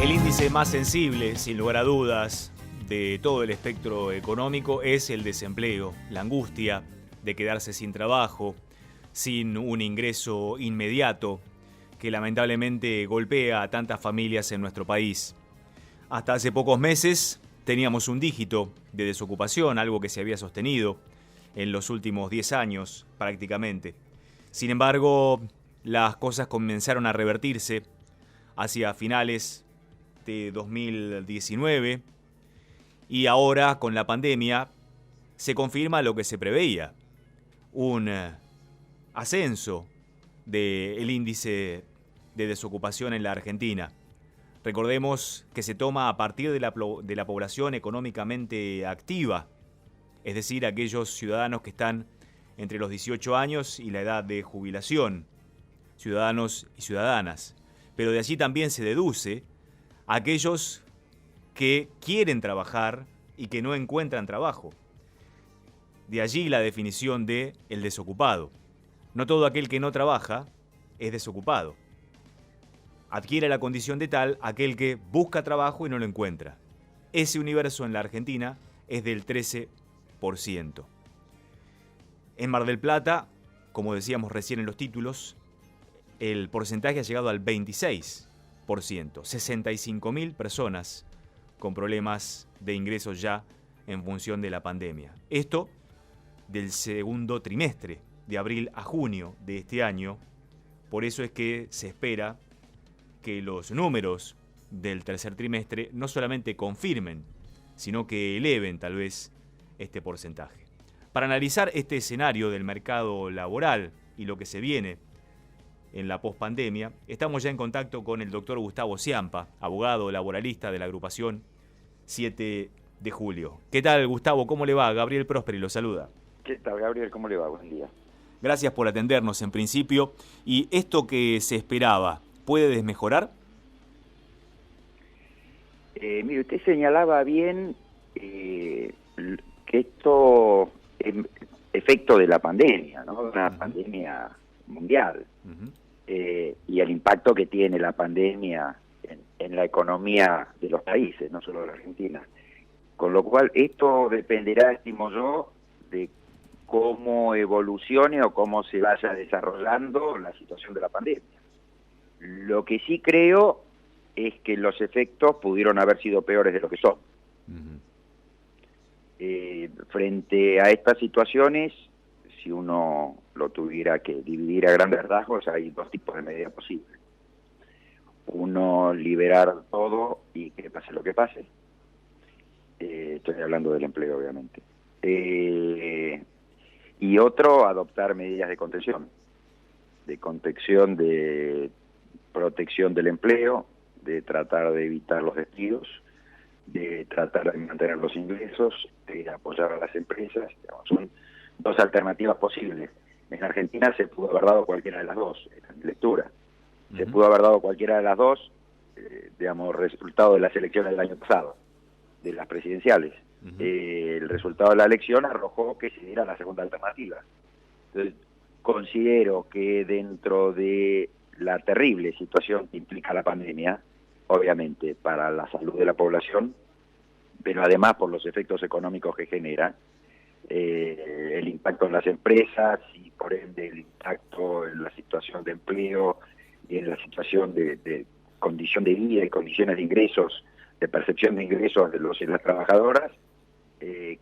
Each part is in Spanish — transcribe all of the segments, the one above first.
El índice más sensible, sin lugar a dudas, de todo el espectro económico es el desempleo, la angustia de quedarse sin trabajo, sin un ingreso inmediato que lamentablemente golpea a tantas familias en nuestro país. Hasta hace pocos meses teníamos un dígito de desocupación, algo que se había sostenido en los últimos 10 años prácticamente. Sin embargo, las cosas comenzaron a revertirse hacia finales de 2019 y ahora con la pandemia se confirma lo que se preveía, un ascenso del índice de desocupación en la Argentina. Recordemos que se toma a partir de la población económicamente activa, es decir, aquellos ciudadanos que están entre los 18 años y la edad de jubilación, ciudadanos y ciudadanas. Pero de allí también se deduce aquellos que quieren trabajar y que no encuentran trabajo. De allí la definición de el desocupado. No todo aquel que no trabaja es desocupado. Adquiere la condición de tal aquel que busca trabajo y no lo encuentra. Ese universo en la Argentina es del 13%. En Mar del Plata, como decíamos recién en los títulos, el porcentaje ha llegado al 26%. 65.000 personas con problemas de ingresos ya en función de la pandemia. Esto del segundo trimestre, de abril a junio de este año. Por eso es que se espera que los números del tercer trimestre no solamente confirmen, sino que eleven tal vez este porcentaje. Para analizar este escenario del mercado laboral y lo que se viene en la pospandemia, estamos ya en contacto con el doctor Gustavo Ciampa, abogado laboralista de la agrupación 7 de julio. ¿Qué tal, Gustavo? ¿Cómo le va? Gabriel Prosperi lo saluda. ¿Qué tal, Gabriel? ¿Cómo le va? Buen día. Gracias por atendernos en principio. ¿Y esto que se esperaba, puede desmejorar? Mire, usted señalaba bien que esto es efecto de la pandemia, ¿no? Una pandemia mundial. Y el impacto que tiene la pandemia en la economía de los países, no solo de la Argentina. Con lo cual, esto dependerá, estimo yo, de cómo evolucione o cómo se vaya desarrollando la situación de la pandemia. Lo que sí creo es que los efectos pudieron haber sido peores de lo que son. Frente a estas situaciones, si uno lo tuviera que dividir a grandes rasgos, hay dos tipos de medidas posibles. Uno, liberar todo y que pase lo que pase. Estoy hablando del empleo, obviamente. Y otro, adoptar medidas de contención, de protección del empleo, de tratar de evitar los despidos, de tratar de mantener los ingresos, de apoyar a las empresas. Digamos, son dos alternativas posibles. En Argentina se pudo haber dado cualquiera de las dos, esta es mi lectura. Se pudo haber dado cualquiera de las dos, resultado de las elecciones del año pasado, de las presidenciales. El resultado de la elección arrojó que se diera la segunda alternativa. Entonces, considero que dentro de la terrible situación que implica la pandemia, obviamente para la salud de la población, pero además por los efectos económicos que genera, el impacto en las empresas y por ende el impacto en la situación de empleo y en la situación de condición de vida y condiciones de ingresos, de percepción de ingresos de los y las trabajadoras,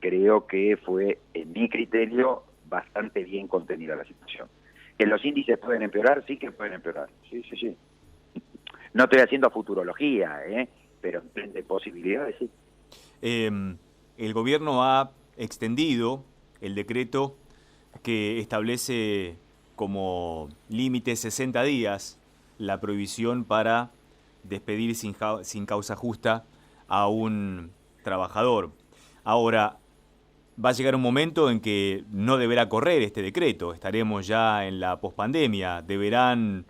creo que fue, en mi criterio, bastante bien contenida la situación. ¿Que los índices pueden empeorar? Sí que pueden empeorar. Sí. No estoy haciendo futurología, pero de posibilidades, sí. El gobierno ha extendido el decreto que establece como límite 60 días la prohibición para despedir sin causa justa a un trabajador. Ahora, va a llegar un momento en que no deberá correr este decreto, estaremos ya en la pospandemia, deberán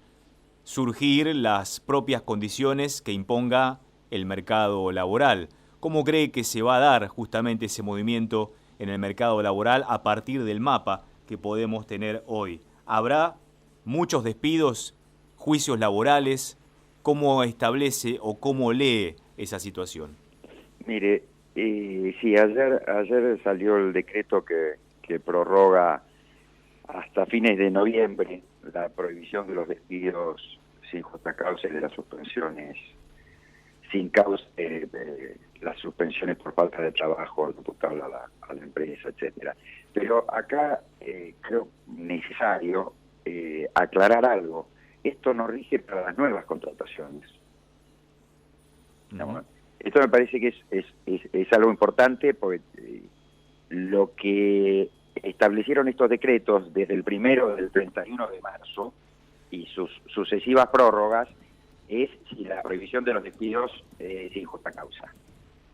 surgir las propias condiciones que imponga el mercado laboral. ¿Cómo cree que se va a dar justamente ese movimiento en el mercado laboral a partir del mapa que podemos tener hoy? ¿Habrá muchos despidos, juicios laborales, ¿Cómo establece o cómo lee esa situación? Mire, sí, ayer salió el decreto que prorroga hasta fines de noviembre la prohibición de los despidos sin justa causa y de las suspensiones sin causa, las suspensiones por falta de trabajo imputable a la empresa, etcétera. Pero acá creo necesario aclarar algo. Esto no rige para las nuevas contrataciones. ¿No? Esto me parece que es algo importante porque lo que establecieron estos decretos desde el 1 del 31 de marzo y sus sucesivas prórrogas es si la prohibición de los despidos sin justa causa.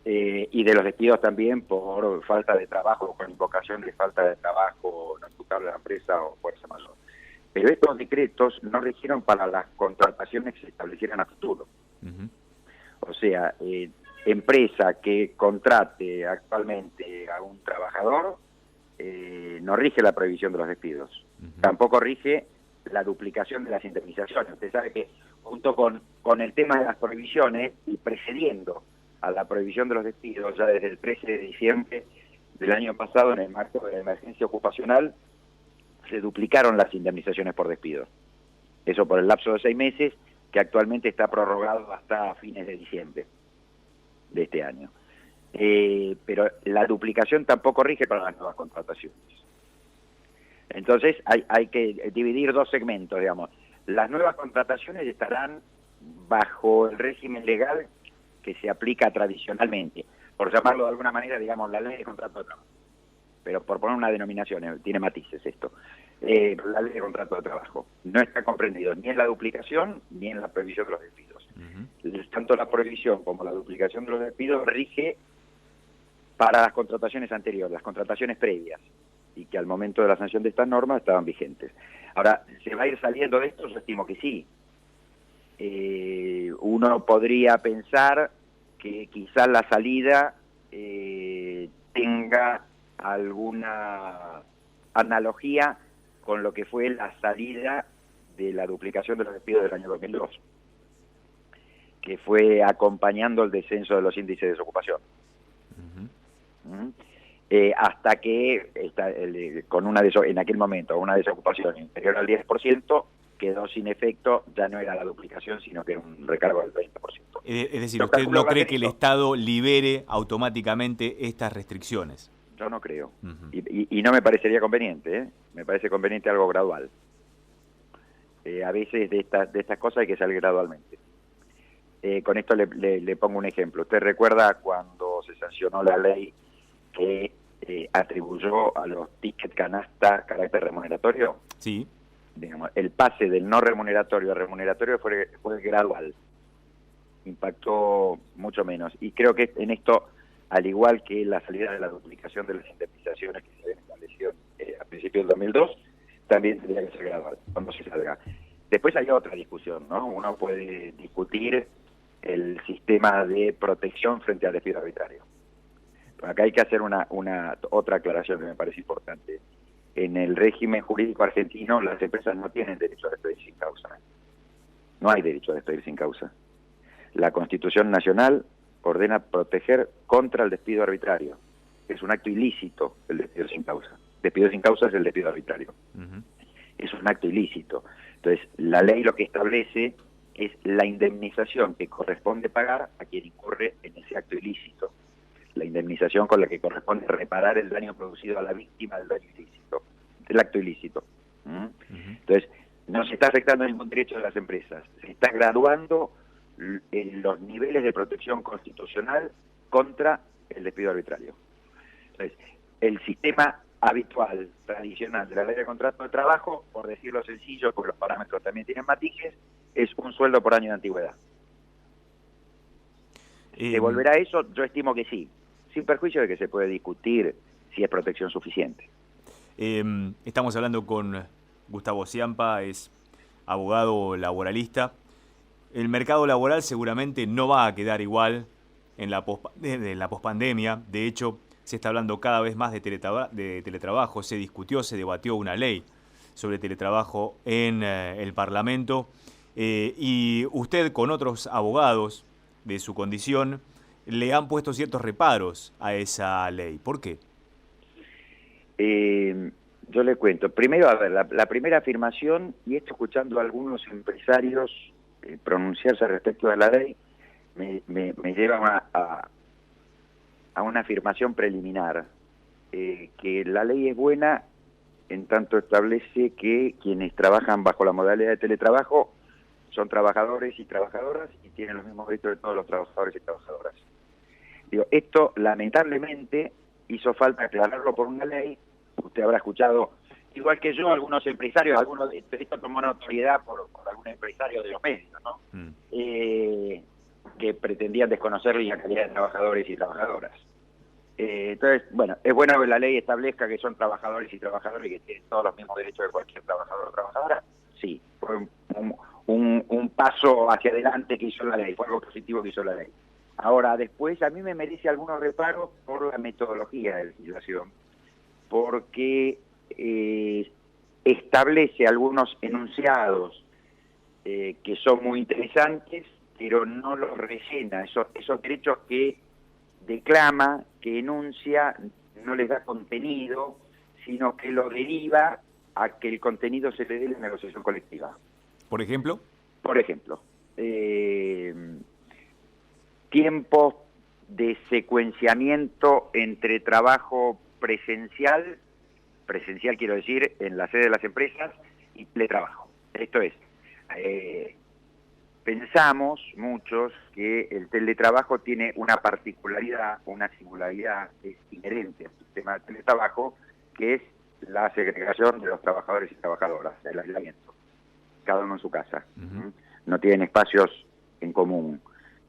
Y de los despidos también por falta de trabajo o con invocación de falta de trabajo no imputable a la empresa o fuerza mayor. Pero estos decretos no rigieron para las contrataciones que se establecieran a futuro. O sea, empresa que contrate actualmente a un trabajador no rige la prohibición de los despidos. Tampoco rige la duplicación de las indemnizaciones. Usted sabe que junto con el tema de las prohibiciones y precediendo a la prohibición de los despidos, ya desde el 13 de diciembre del año pasado, en el marco de la emergencia ocupacional, se duplicaron las indemnizaciones por despido. Eso por el lapso de 6 meses, que actualmente está prorrogado hasta fines de diciembre de este año. Pero la duplicación tampoco rige para las nuevas contrataciones. Entonces hay que dividir dos segmentos, digamos. Las nuevas contrataciones estarán bajo el régimen legal que se aplica tradicionalmente, por llamarlo de alguna manera, digamos, la ley de contrato de trabajo. Pero por poner una denominación, tiene matices esto. La ley de contrato de trabajo no está comprendido ni en la duplicación ni en la prohibición de los despidos. Tanto la prohibición como la duplicación de los despidos rige para las contrataciones anteriores, las contrataciones previas, y que al momento de la sanción de estas normas estaban vigentes. Ahora, ¿se va a ir saliendo de esto? Yo estimo que sí. Uno podría pensar que quizás la salida tenga alguna analogía con lo que fue la salida de la duplicación de los despidos del año 2002, que fue acompañando el descenso de los índices de desocupación. Hasta que en aquel momento una desocupación inferior al 10% quedó sin efecto, ya no era la duplicación, sino que era un recargo del 20%. Es decir, ¿usted no cree que el Estado libere automáticamente estas restricciones? Yo no creo. Y no me parecería conveniente, me parece conveniente algo gradual. A veces de estas cosas hay que salir gradualmente. Con esto le pongo un ejemplo. ¿Usted recuerda cuando se sancionó la ley que atribuyó a los tickets canasta carácter remuneratorio? Sí. Digamos, el pase del no remuneratorio a remuneratorio fue gradual. Impactó mucho menos. Y creo que en esto, al igual que la salida de la duplicación de las indemnizaciones que se habían establecido a principios del 2002, también tendría que ser gradual, cuando se salga. Después hay otra discusión, ¿no? Uno puede discutir el sistema de protección frente al despido arbitrario. Pero acá hay que hacer otra aclaración que me parece importante. En el régimen jurídico argentino, las empresas no tienen derecho a despedir sin causa. No hay derecho a despedir sin causa. La Constitución Nacional ordena proteger contra el despido arbitrario. Es un acto ilícito el despido sin causa. Despido sin causa es el despido arbitrario. Es un acto ilícito. Entonces, la ley lo que establece es la indemnización que corresponde pagar a quien incurre en ese acto ilícito. La indemnización con la que corresponde reparar el daño producido a la víctima del daño ilícito, del acto ilícito. Entonces, no se está afectando ningún derecho de las empresas. Se está graduando los niveles de protección constitucional contra el despido arbitrario. Entonces, el sistema habitual, tradicional de la ley de contrato de trabajo, por decirlo sencillo, porque los parámetros también tienen matices, es un sueldo por año de antigüedad. ¿Se volverá a eso? Yo estimo que sí, sin perjuicio de que se puede discutir si es protección suficiente. Estamos hablando con Gustavo Ciampa, es abogado laboralista. El mercado laboral seguramente no va a quedar igual en la pospandemia. De hecho, se está hablando cada vez más de teletrabajo. Se discutió, se debatió una ley sobre teletrabajo en el Parlamento. Y usted con otros abogados de su condición le han puesto ciertos reparos a esa ley. ¿Por qué? Yo le cuento. Primero, a ver, la primera afirmación, y esto escuchando a algunos empresarios pronunciarse respecto de la ley, me lleva a una afirmación preliminar, que la ley es buena en tanto establece que quienes trabajan bajo la modalidad de teletrabajo son trabajadores y trabajadoras y tienen los mismos derechos de todos los trabajadores y trabajadoras. Digo, esto lamentablemente hizo falta aclararlo por una ley. Usted habrá escuchado, igual que yo, algunos empresarios, algunos de esto tomó notoriedad por algún empresario de los medios, ¿no? Que pretendían desconocer la calidad de trabajadores y trabajadoras. Entonces, bueno, es bueno que la ley establezca que son trabajadores y trabajadoras y que tienen todos los mismos derechos de cualquier trabajador o trabajadora. Sí, fue un paso hacia adelante que hizo la ley, fue algo positivo que hizo la ley. Ahora, después, a mí me merece algunos reparos por la metodología de legislación, porque establece algunos enunciados que son muy interesantes, pero no los rellena. Esos derechos que declama, que enuncia, no les da contenido, sino que lo deriva a que el contenido se le dé en la negociación colectiva. ¿Por ejemplo? Por ejemplo, tiempos de secuenciamiento entre trabajo presencial quiero decir, en la sede de las empresas, y teletrabajo. Esto es, pensamos muchos que el teletrabajo tiene una particularidad, una singularidad que es inherente al sistema de teletrabajo, que es la segregación de los trabajadores y trabajadoras, el aislamiento, cada uno en su casa. No tienen espacios en común.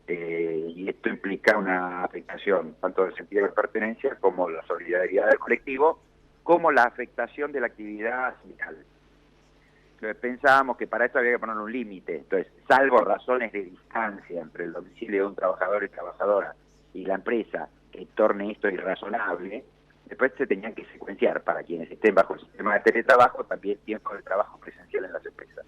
Y esto implica una afectación tanto del sentido de pertenencia como la solidaridad del colectivo, como la afectación de la actividad sindical. Entonces pensábamos que para esto había que poner un límite. Entonces, salvo razones de distancia entre el domicilio de un trabajador y trabajadora y la empresa que torne esto irrazonable, después se tenían que secuenciar para quienes estén bajo el sistema de teletrabajo también tiempo de trabajo presencial en las empresas.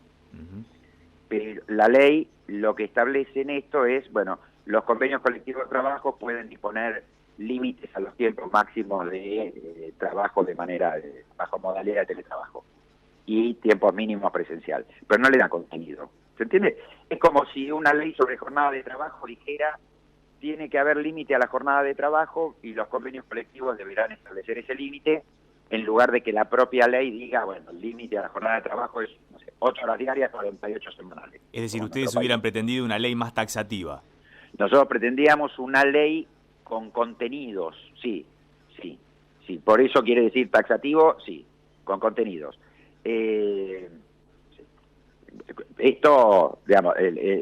Pero la ley lo que establece en esto es, bueno, los convenios colectivos de trabajo pueden disponer límites a los tiempos máximos de trabajo de manera bajo modalidad de teletrabajo y tiempos mínimos presencial, pero no le dan contenido. ¿Se entiende? Es como si una ley sobre jornada de trabajo dijera tiene que haber límite a la jornada de trabajo y los convenios colectivos deberán establecer ese límite, en lugar de que la propia ley diga, bueno, el límite a la jornada de trabajo es, no sé, 8 horas diarias, 48 semanales. Es decir, ustedes hubieran pretendido una ley más taxativa. Nosotros pretendíamos una ley con contenidos, sí. Por eso quiere decir taxativo, sí, con contenidos. Esto, digamos,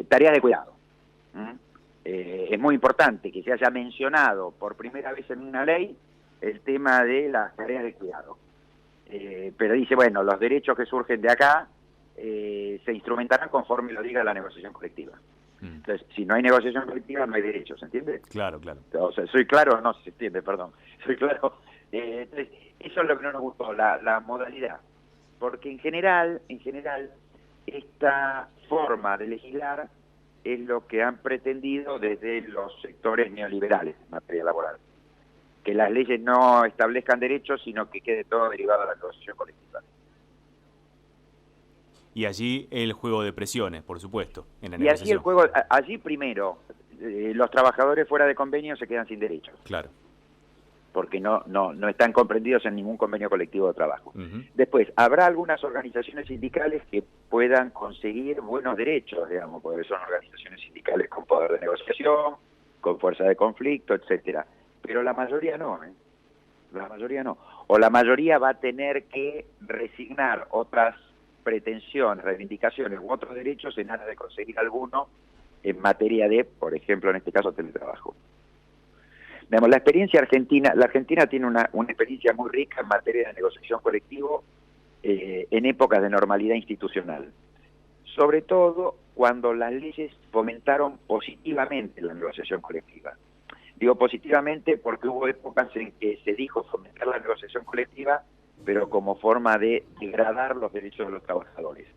tareas de cuidado. Es muy importante que se haya mencionado por primera vez en una ley el tema de las tareas de cuidado. Pero dice, bueno, los derechos que surgen de acá se instrumentarán conforme lo diga la negociación colectiva. Entonces, si no hay negociación colectiva, no hay derechos, ¿se entiende? Claro, claro. O sea, ¿soy claro? No, se entiende, perdón. Soy claro. Entonces, eso es lo que no nos gustó, la modalidad. Porque en general, esta forma de legislar es lo que han pretendido desde los sectores neoliberales en materia laboral. Que las leyes no establezcan derechos, sino que quede todo derivado de la negociación colectiva. Y allí el juego de presiones, por supuesto, en la y negociación. Así el juego, allí primero, los trabajadores fuera de convenio se quedan sin derechos. Claro. Porque no están comprendidos en ningún convenio colectivo de trabajo. Después, habrá algunas organizaciones sindicales que puedan conseguir buenos derechos, digamos, porque son organizaciones sindicales con poder de negociación, con fuerza de conflicto, etcétera. Pero la mayoría no, La mayoría no. O la mayoría va a tener que resignar otras pretensiones, reivindicaciones u otros derechos en aras de conseguir alguno en materia de, por ejemplo, en este caso, teletrabajo. Digamos, la Argentina tiene una experiencia muy rica en materia de negociación colectiva en épocas de normalidad institucional. Sobre todo cuando las leyes fomentaron positivamente la negociación colectiva. Digo positivamente porque hubo épocas en que se dijo fomentar la negociación colectiva, pero como forma de degradar los derechos de los trabajadores.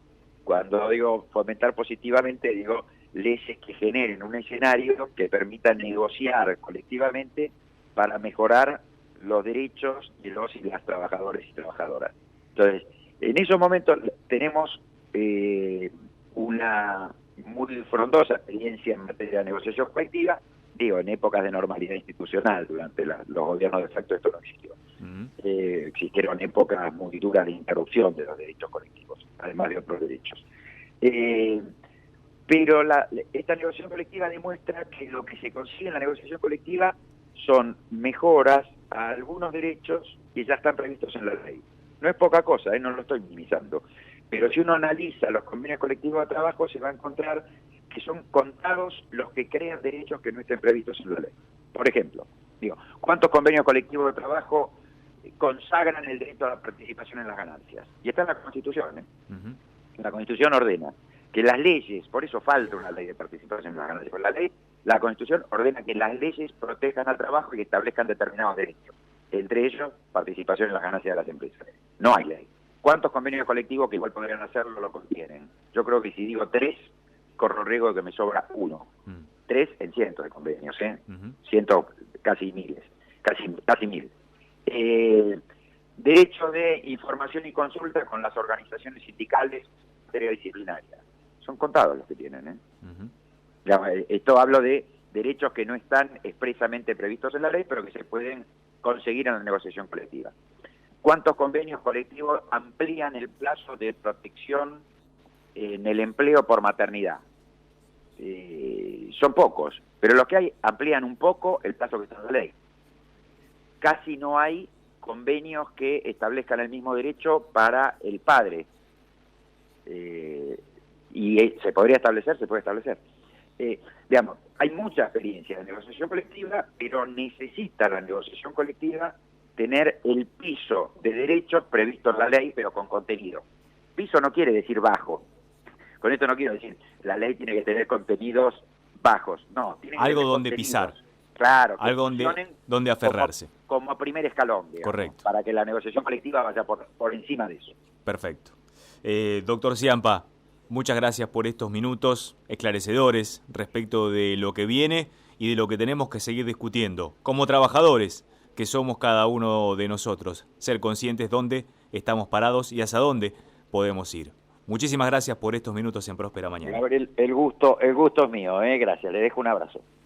Cuando digo fomentar positivamente, digo leyes que generen un escenario que permita negociar colectivamente para mejorar los derechos de los y las trabajadores y trabajadoras. Entonces, en esos momentos tenemos una muy frondosa experiencia en materia de negociación colectiva, digo, en épocas de normalidad institucional, durante los gobiernos de facto esto no existió. Existieron épocas muy duras de interrupción de los derechos colectivos, además de otros derechos. Pero esta negociación colectiva demuestra que lo que se consigue en la negociación colectiva son mejoras a algunos derechos que ya están previstos en la ley. No es poca cosa, no lo estoy minimizando, pero si uno analiza los convenios colectivos de trabajo se va a encontrar que son contados los que crean derechos que no estén previstos en la ley. Por ejemplo, ¿cuántos convenios colectivos de trabajo consagran el derecho a la participación en las ganancias? Y está en la Constitución. La Constitución ordena que las leyes, por eso falta una ley de participación en las ganancias, pero la Constitución ordena que las leyes protejan al trabajo y establezcan determinados derechos, entre ellos participación en las ganancias de las empresas. No hay ley. ¿Cuántos convenios colectivos que igual podrían hacerlo lo contienen? Yo creo que si digo 3, corro el riesgo de que me sobra 1. 3 en cientos de convenios, cientos, casi miles, casi 1000. Derecho de información y consulta con las organizaciones sindicales en materia disciplinaria. Son contados los que tienen. Esto hablo de derechos que no están expresamente previstos en la ley, pero que se pueden conseguir en la negociación colectiva. ¿Cuántos convenios colectivos amplían el plazo de protección en el empleo por maternidad? Son pocos, pero los que hay amplían un poco el plazo que está en la ley. Casi no hay convenios que establezcan el mismo derecho para el padre. Y se podría establecer, se puede establecer. Hay mucha experiencia de negociación colectiva, pero necesita la negociación colectiva tener el piso de derechos previsto en la ley, pero con contenido. Piso no quiere decir bajo. Con esto no quiero decir, la ley tiene que tener contenidos bajos. No, tiene que algo tener donde pisar. Claro. Algo donde aferrarse. Como primer escalón, digamos. Correcto. Para que la negociación colectiva vaya por encima de eso. Perfecto. Doctor Ciampa, muchas gracias por estos minutos esclarecedores respecto de lo que viene y de lo que tenemos que seguir discutiendo. Como trabajadores que somos cada uno de nosotros, ser conscientes dónde estamos parados y hacia dónde podemos ir. Muchísimas gracias por estos minutos en Próspera Mañana. El gusto es mío, gracias. Le dejo un abrazo.